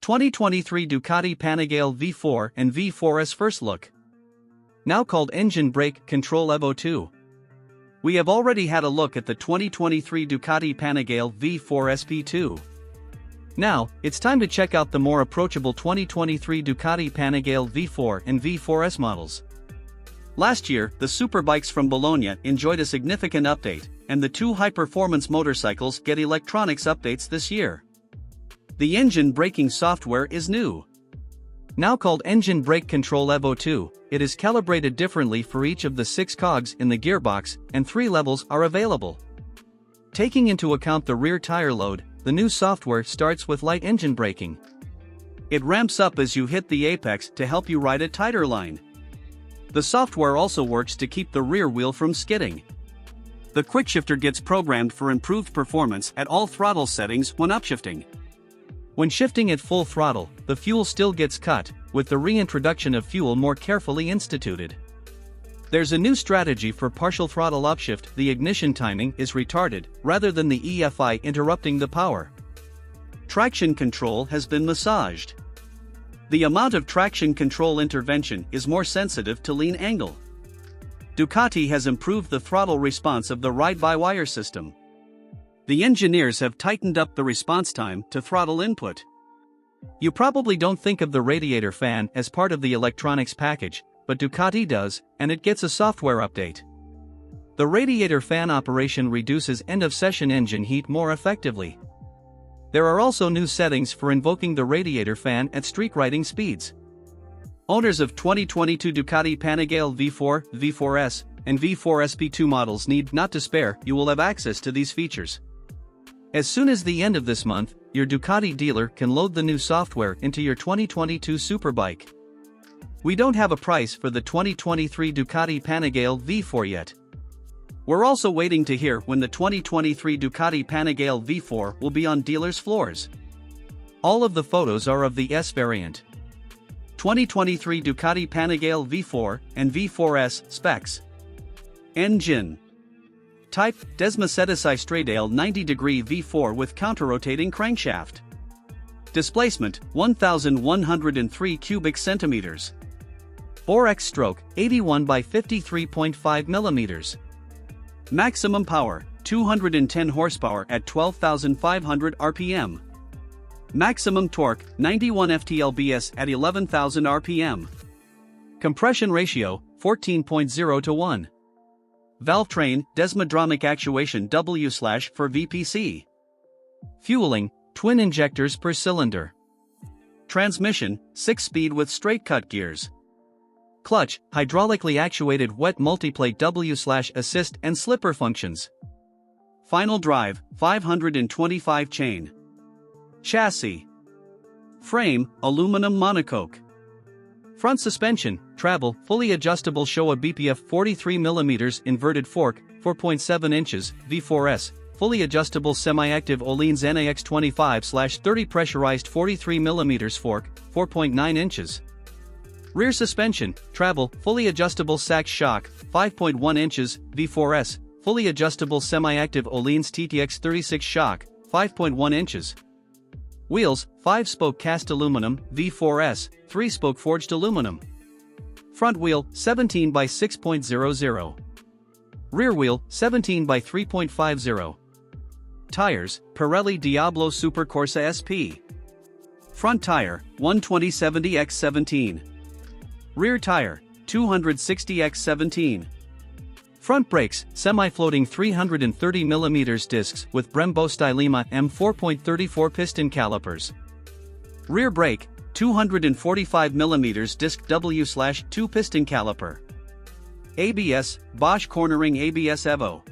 2023 Ducati Panigale V4 and V4S first look. Now called Engine Brake Control Evo 2. We have already had a look at the 2023 Ducati Panigale V4 SP2. Now, it's time to check out the more approachable 2023 Ducati Panigale V4 and V4S models. Last year, the superbikes from Bologna enjoyed a significant update, and the two high-performance motorcycles get electronics updates this year. The engine braking software is new. Now called Engine Brake Control Evo 2, it is calibrated differently for each of the 6 cogs in the gearbox, and 3 levels are available. Taking into account the rear tire load, the new software starts with light engine braking. It ramps up as you hit the apex to help you ride a tighter line. The software also works to keep the rear wheel from skidding. The quickshifter gets programmed for improved performance at all throttle settings when upshifting. When shifting at full throttle, the fuel still gets cut, with the reintroduction of fuel more carefully instituted. There's a new strategy for partial throttle upshift. The ignition timing is retarded, rather than the EFI interrupting the power. Traction control has been massaged. The amount of traction control intervention is more sensitive to lean angle. Ducati has improved the throttle response of the ride-by-wire system. The engineers have tightened up the response time to throttle input. You probably don't think of the radiator fan as part of the electronics package, but Ducati does, and it gets a software update. The radiator fan operation reduces end-of-session engine heat more effectively. There are also new settings for invoking the radiator fan at streak riding speeds. Owners of 2022 Ducati Panigale V4, V4S, and V4 SP2 models need not despair. You will have access to these features. As soon as the end of this month, your Ducati dealer can load the new software into your 2022 superbike. We don't have a price for the 2023 Ducati Panigale V4 yet. We're also waiting to hear when the 2023 Ducati Panigale V4 will be on dealers' floors. All of the photos are of the S variant. 2023 Ducati Panigale V4 and V4S specs. Engine type: Desmacetisi Stradale 90° V4 with counter-rotating crankshaft. Displacement: 1,103 cubic centimeters. Bore X stroke: 81 by 53.5 millimeters. Maximum power: 210 horsepower at 12,500 RPM. Maximum torque: 91 ft-lbs at 11,000 RPM. Compression ratio: 14.0 to 1. Valve train: Desmodromic actuation W/ for VPC. Fueling: twin injectors per cylinder. Transmission: 6-speed with straight-cut gears. Clutch: hydraulically actuated wet multiplate W/assist and slipper functions. Final drive: 525 chain. Chassis. Frame: aluminum monocoque. Front suspension: travel, fully adjustable Showa BPF 43mm inverted fork, 4.7 inches, V4S, fully adjustable semi-active Öhlins NAX 25/30 pressurized 43mm fork, 4.9 inches. Rear suspension: travel, fully adjustable Sachs shock, 5.1 inches, V4S, fully adjustable semi-active Öhlins TTX 36 shock, 5.1 inches. Wheels: 5-spoke cast aluminum, V4S, 3-spoke forged aluminum. Front wheel: 17 by 6.00. Rear wheel: 17 by 3.50. Tires: Pirelli Diablo Super Corsa SP. Front tire: 120/70x17. Rear tire: 260x17. Front brakes: semi-floating 330mm discs with Brembo Stylema M4.34 piston calipers. Rear brake: 245mm disc W/2 piston caliper. ABS: Bosch Cornering ABS Evo.